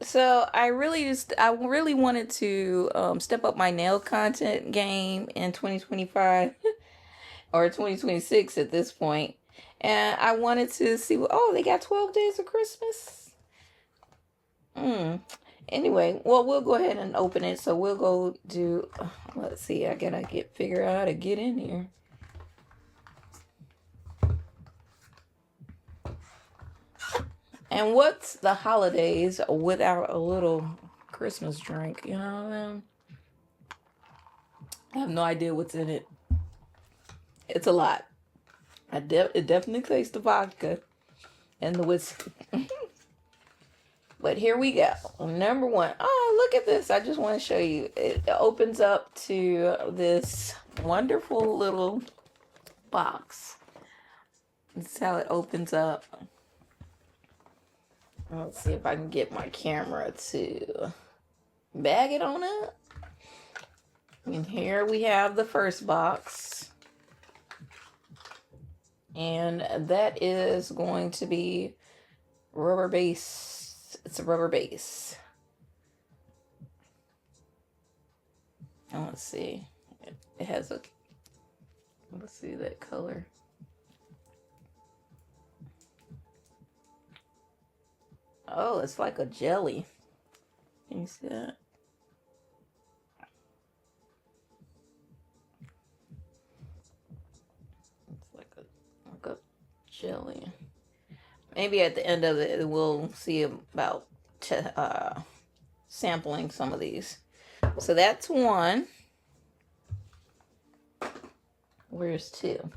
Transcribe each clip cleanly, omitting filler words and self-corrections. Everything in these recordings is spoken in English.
So I really wanted to step up my nail content game in 2025 or 2026 at this point. And I wanted to see oh, they got 12 days of Christmas. Mm. Anyway, well, we'll go ahead and open it. So we'll go do let's see, I gotta figure out how to get in here. And what's the holidays without a little Christmas drink, you know what I mean? I have no idea what's in it. It's a lot. It definitely tastes the vodka and the whiskey. But here we go. Number one. Oh, look at this. I just want to show you. It opens up to this wonderful little box. This is how it opens up. Let's see if I can get my camera to bag it on up. And here we have the first box. And that is going to be rubber base. It's a rubber base. And let's see. It has a, let's see that color. Oh, it's like a jelly. Can you see that? It's like a jelly. Maybe at the end of it, we'll see about sampling some of these. So that's one. Where's two?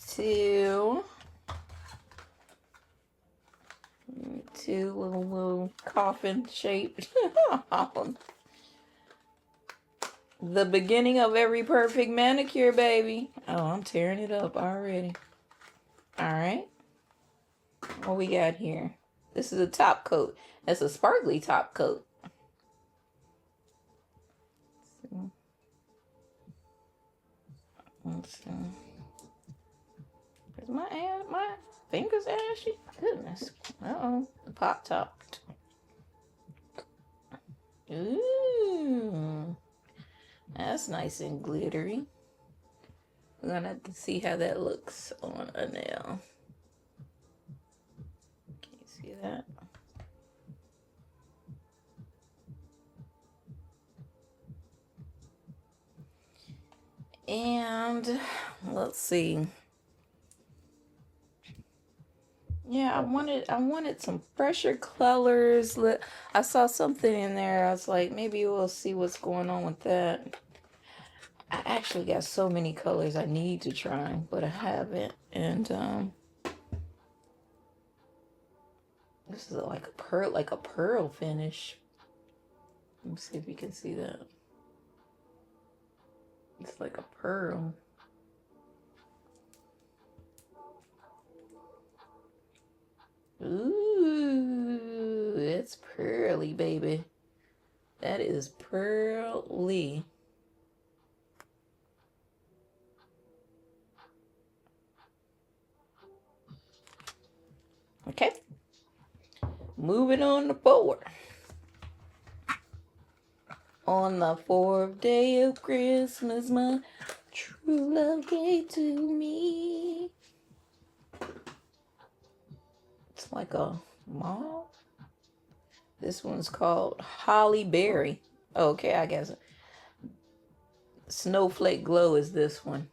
Two little coffin shaped. The beginning of every perfect manicure, baby. Oh, I'm tearing it up already. All right. What we got here? This is a top coat. That's a sparkly top coat. Let's see. Is my fingers ashy? Goodness. Uh-oh. The pop top. Ooh. That's nice and glittery. We're gonna have to see how that looks on a nail. Can you see that? And let's see. Yeah, I wanted some fresher colors. I saw something in there. I was like, maybe we'll see what's going on with that. I actually got so many colors I need to try, but I haven't. And this is like a pearl finish. Let me see if you can see that. It's like a pearl. Ooh, it's pearly, baby. That is pearly. Okay. Moving on to forward. On the fourth day of Christmas, my true love gave to me. It's like a mauve. This one's called Holly Berry. Okay, I guess Snowflake Glow is this one.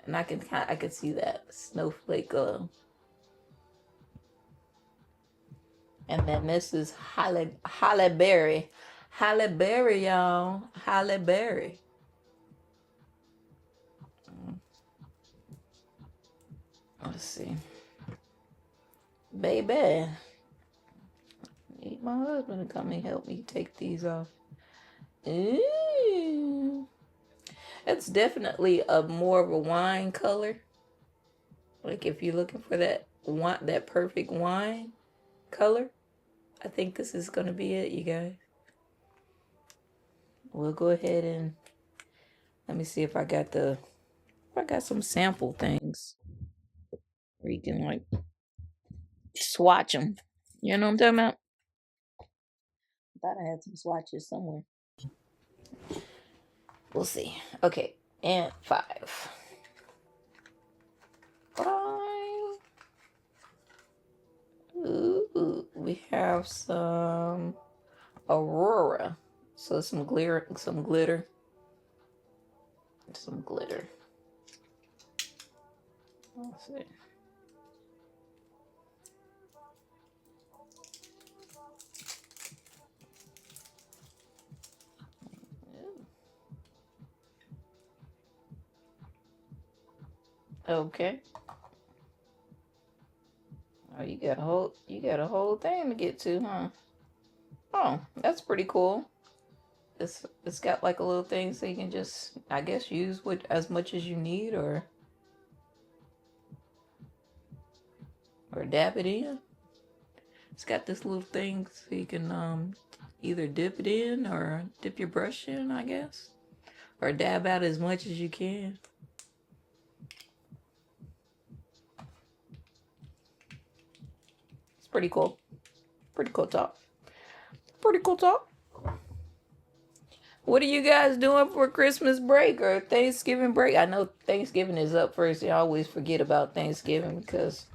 And I can see that Snowflake Glow. And then this is Holly Berry. Holly Berry, y'all. Holly Berry. Let's see. Baby. Need my husband to come and help me take these off. Ooh. It's definitely a more of a wine color. Like if you're looking for that perfect wine color, I think this is gonna be it, you guys. We'll go ahead and let me see if I got some sample things where you can like swatch them. You know what I'm talking about? I thought I had some swatches somewhere. We'll see. Okay, and five. Five. Ooh, we have some Aurora. So some glitter, some glitter, some glitter. Let's see. Okay. Oh, you got a whole thing to get to, huh? Oh, that's pretty cool. It's got like a little thing so you can just, I guess, use with as much as you need, or dab it in. It's got this little thing so you can either dip it in or dip your brush in, I guess, or dab out as much as you can. It's pretty cool. Pretty cool talk. Pretty cool talk. What are you guys doing for Christmas break or Thanksgiving break? I know Thanksgiving is up first. I always forget about Thanksgiving because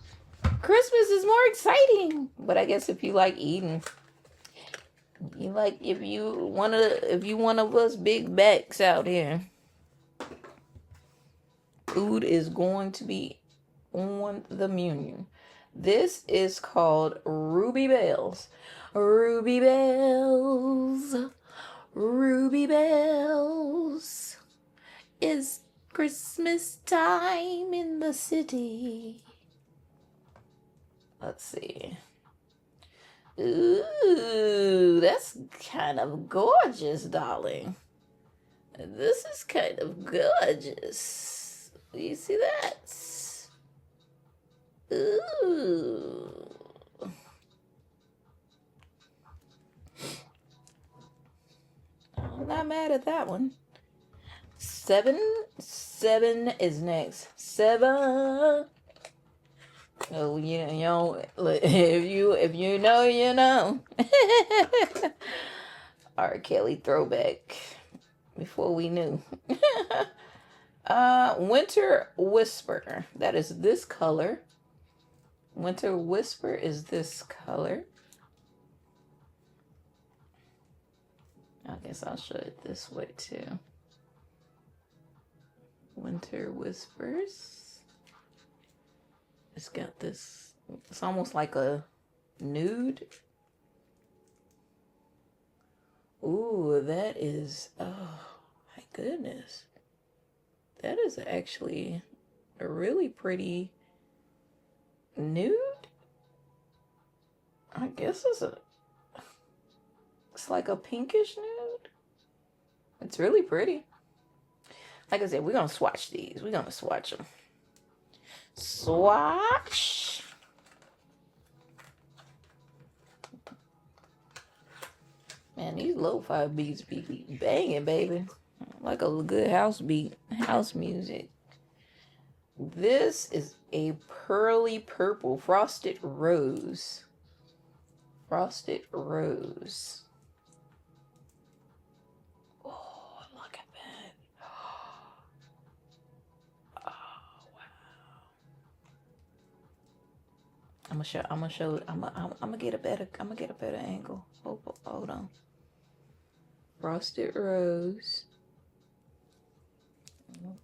Christmas is more exciting. But I guess if you like eating, if you one of us big backs out here, food is going to be on the menu. This is called Ruby Bells. Ruby Bells. Ruby Bells. It's Christmas time in the city. Let's see. Ooh, that's kind of gorgeous, darling. This is kind of gorgeous. You see that? Ooh. I'm not mad at that one. Seven is next. Seven. Oh, if you know, you know. R. Kelly throwback. Before we knew. Winter Whisper. That is this color. Winter Whisper is this color. I guess I'll show it this way too. Winter Whispers. It's got this, it's almost like a nude. Ooh, that is, oh my goodness. That is actually a really pretty nude. I guess it's like a pinkish nude. It's really pretty. Like I said, we're gonna swatch these. We're gonna swatch them. Swatch. Man, these lo-fi beats be banging, baby. Like a good house beat, house music. This is a pearly purple frosted rose. Frosted rose. Oh, look at that. Oh, wow. I'm gonna get a better angle. Hold on. Frosted rose.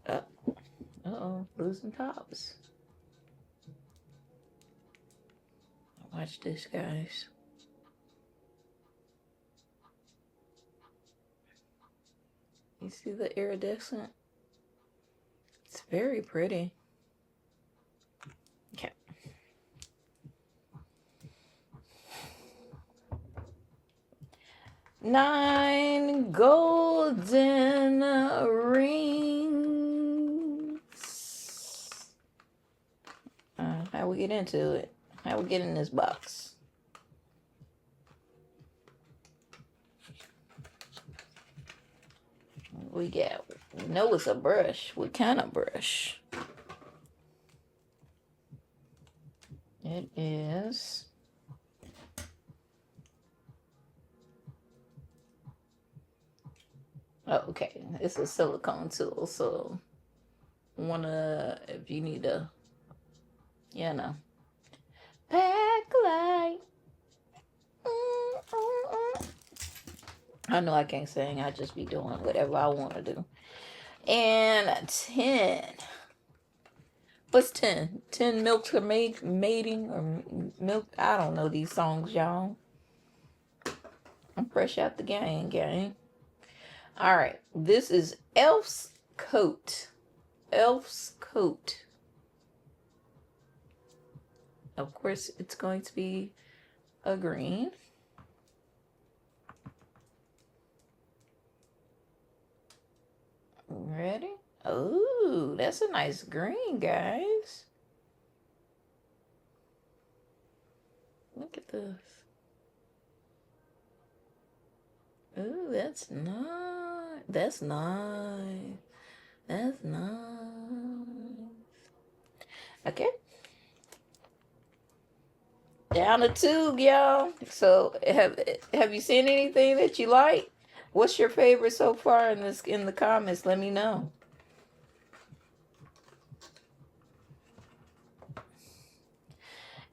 Uh-oh, losing tops. Watch this, guys. You see the iridescent? It's very pretty. Okay. Nine golden rings. How we get into it? How we get in this box? We know it's a brush. What kind of brush? It is Oh, okay. It's a silicone tool, so if you need a, you know, pack light. I know I can't sing. I just be doing whatever I want to do. And 10. What's 10? 10 milks are mating or milk. I don't know these songs, y'all. I'm fresh out the gang. All right. This is Elf's Coat. Elf's Coat. Of course, it's going to be a green. Ready? Oh, that's a nice green, guys. Look at this. Ooh, that's nice. That's nice. That's nice. Okay. Down the tube, y'all. So have you seen anything that you like? What's your favorite so far in the comments? Let me know.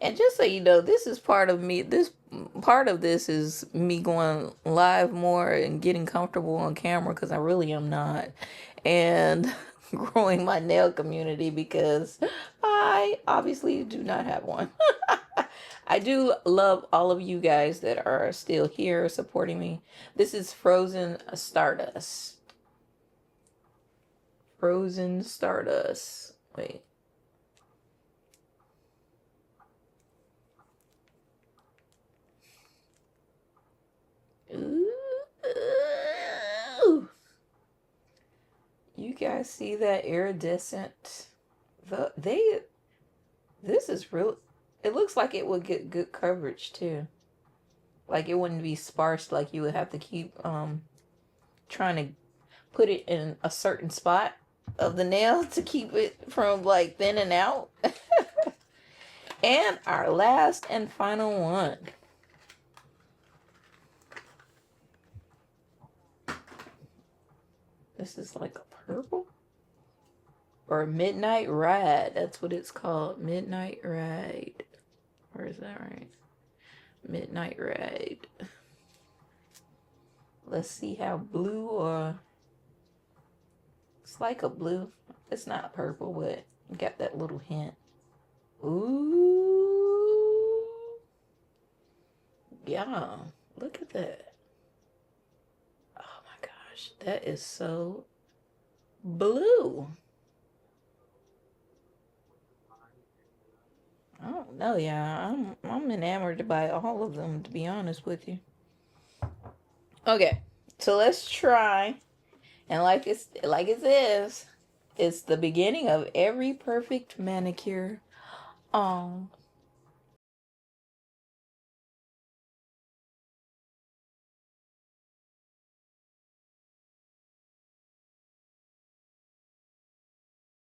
And just so you know, this is part of me. This part of this is me going live more and getting comfortable on camera because I really am not, and growing my nail community because I obviously do not have one. I do love all of you guys that are still here supporting me. This is Frozen Stardust. Frozen Stardust. Wait. Ooh. You guys see that iridescent? This is real. It looks like it would get good coverage too. Like it wouldn't be sparse. Like you would have to keep trying to put it in a certain spot of the nail to keep it from like thinning out. And our last and final one. This is like a purple or Midnight Ride. That's what it's called. Midnight Ride. Or is that right? Midnight Ride. Let's see how blue or it's like a blue. It's not purple, but you got that little hint. Ooh. Yeah. Look at that. Oh my gosh. That is so blue. I don't know, yeah. I'm enamored by all of them, to be honest with you. Okay, so let's try. And like it says, it's the beginning of every perfect manicure. Oh,